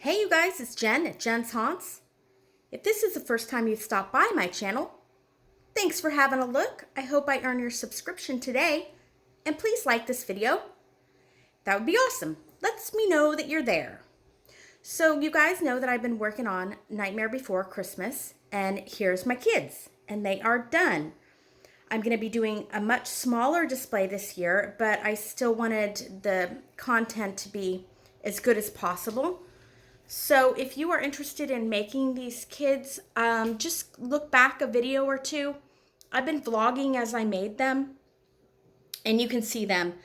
Hey you guys, it's Jen at Jen's Haunts. If this is the first time you've stopped by my channel, thanks for having a look. I hope I earn your subscription today. And please like this video. That would be awesome. Lets me know that you're there. So you guys know that I've been working on Nightmare Before Christmas, and here's my kids, and they are done. I'm going to be doing a much smaller display this year, but I still wanted the content to be as good as possible. So if you are interested in making these kids, just look back a video or two. I've been vlogging as I made them, and you can see them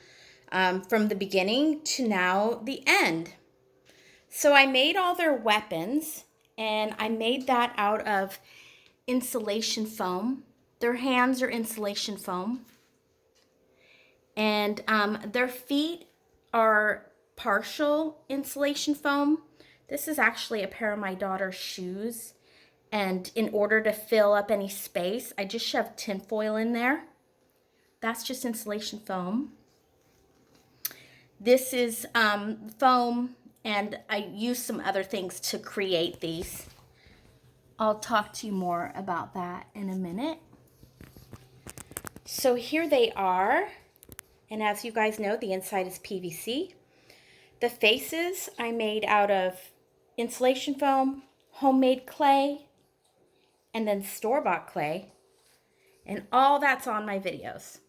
from the beginning to now the end. So I made all their weapons, and I made that out of insulation foam. Their hands are insulation foam, and their feet are partial insulation foam. This is actually a pair of my daughter's shoes, and in order to fill up any space, I just shoved tinfoil in there. That's just insulation foam. This is foam, and I used some other things to create these. I'll talk to you more about that in a minute. So here they are, and as you guys know, the inside is PVC. The faces I made out of insulation foam, homemade clay, and then store-bought clay, and all that's on my videos.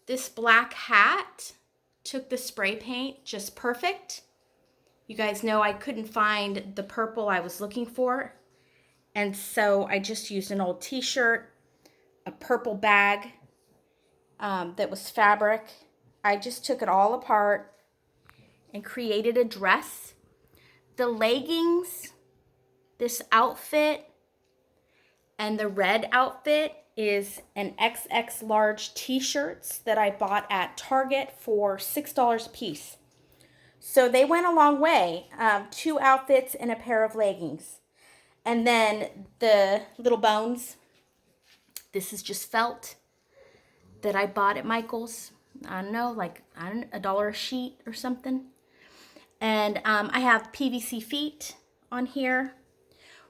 This black hat took the spray paint just perfect. You guys know I couldn't find the purple I was looking for, and so I just used an old t-shirt, a purple bag that was fabric. I just took it all apart and created a dress. The leggings, this outfit, and the red outfit is an XX large t-shirts that I bought at Target for $6 a piece. So they went a long way. 2 outfits and a pair of leggings. And then the little bones, this is just felt that I bought at Michael's. I don't know, like $1 a sheet or something. And I have PVC feet on here,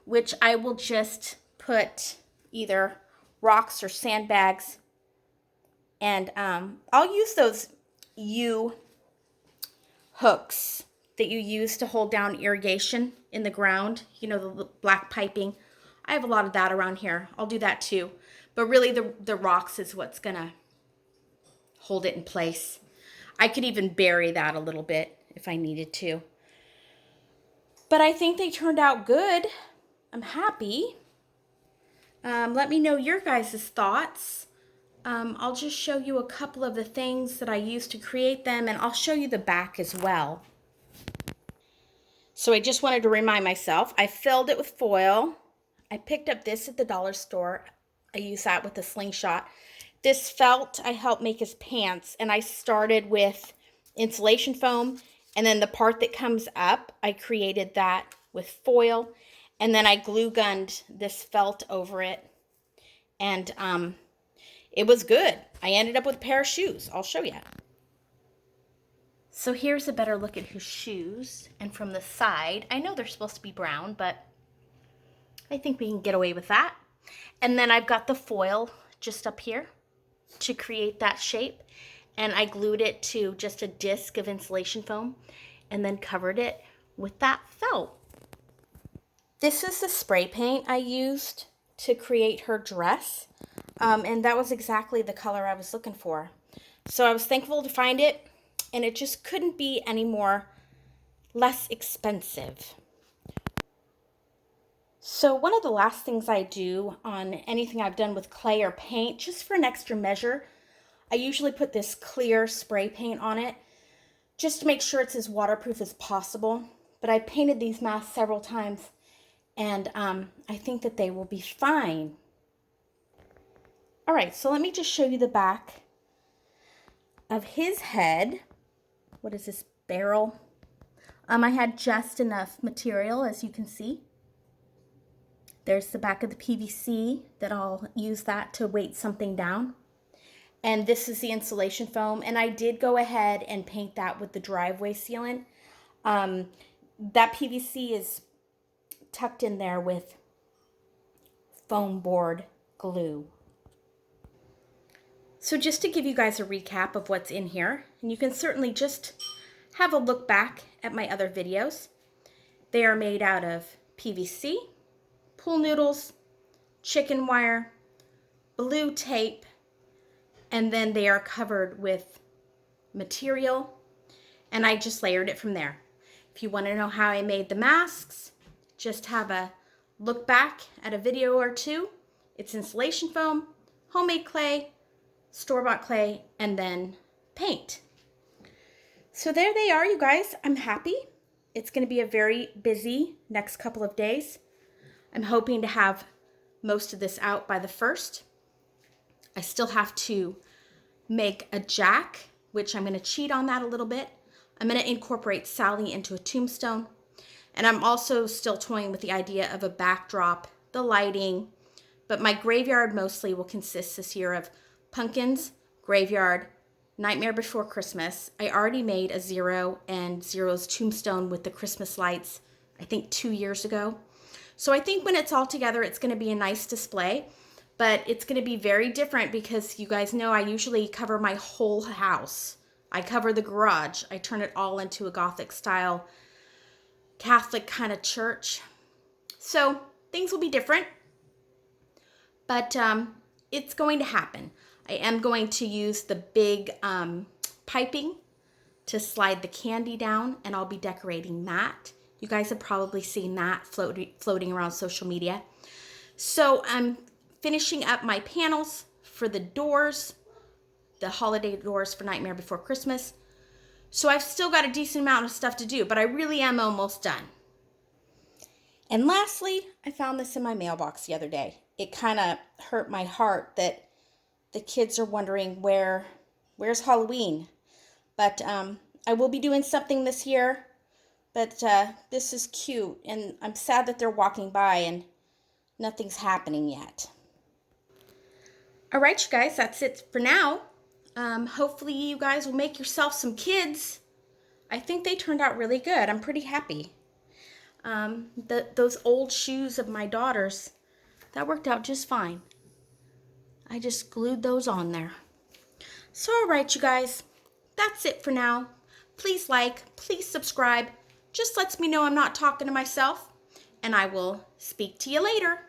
which I will just put either rocks or sandbags. And I'll use those U hooks that you use to hold down irrigation in the ground. You know, the black piping. I have a lot of that around here. I'll do that too. But really the rocks is what's going to hold it in place. I could even bury that a little bit if I needed to. But I think they turned out good. I'm happy. Let me know your guys' thoughts. I'll just show you a couple of the things that I used to create them, and I'll show you the back as well. So I just wanted to remind myself, I filled it with foil. I picked up this at the dollar store. I use that with a slingshot. This felt I helped make his pants, and I started with insulation foam, and then the part that comes up, I created that with foil, and then I glue gunned this felt over it, and it was good. I ended up with a pair of shoes. I'll show you. So here's a better look at his shoes, and from the side, I know they're supposed to be brown, but I think we can get away with that. And then I've got the foil just up here to create that shape, and I glued it to just a disc of insulation foam and then covered it with that felt. This is the spray paint I used to create her dress, and that was exactly the color I was looking for. So I was thankful to find it, and it just couldn't be any less expensive. So one of the last things I do on anything I've done with clay or paint, just for an extra measure, I usually put this clear spray paint on it just to make sure it's as waterproof as possible. But I painted these masks several times, and I think that they will be fine. All right, so let me just show you the back of his head. What is this, barrel? I had just enough material, as you can see. There's the back of the PVC that I'll use that to weight something down. And this is the insulation foam. And I did go ahead and paint that with the driveway sealant. that PVC is tucked in there with foam board glue. So just to give you guys a recap of what's in here, and you can certainly just have a look back at my other videos. They are made out of PVC, pool noodles, chicken wire, blue tape, and then they are covered with material, and I just layered it from there. If you want to know how I made the masks, just have a look back at a video or two. It's insulation foam, homemade clay, store-bought clay, and then paint. So there they are, you guys. I'm happy. It's going to be a very busy next couple of days. I'm hoping to have most of this out by the 1st. I still have to make a jack, which I'm going to cheat on that a little bit. I'm going to incorporate Sally into a tombstone. And I'm also still toying with the idea of a backdrop, the lighting. But my graveyard mostly will consist this year of pumpkins, graveyard, Nightmare Before Christmas. I already made a Zero and Zero's tombstone with the Christmas lights, I think 2 years ago. So I think when it's all together, it's going to be a nice display. But it's going to be very different because you guys know I usually cover my whole house. I cover the garage. I turn it all into a Gothic style, Catholic kind of church. So things will be different. But it's going to happen. I am going to use the big piping to slide the candy down, and I'll be decorating that. You guys have probably seen that floating around social media. So I'm finishing up my panels for the doors, the holiday doors for Nightmare Before Christmas. So I've still got a decent amount of stuff to do, but I really am almost done. And lastly, I found this in my mailbox the other day. It kind of hurt my heart that the kids are wondering where's Halloween. But I will be doing something this year. But this is cute, and I'm sad that they're walking by and nothing's happening yet. All right, you guys, that's it for now. Hopefully you guys will make yourself some kids. I think they turned out really good. I'm pretty happy. Those old shoes of my daughter's, that worked out just fine. I just glued those on there. So, all right, you guys, that's it for now. Please like, please subscribe. Just lets me know I'm not talking to myself, and I will speak to you later.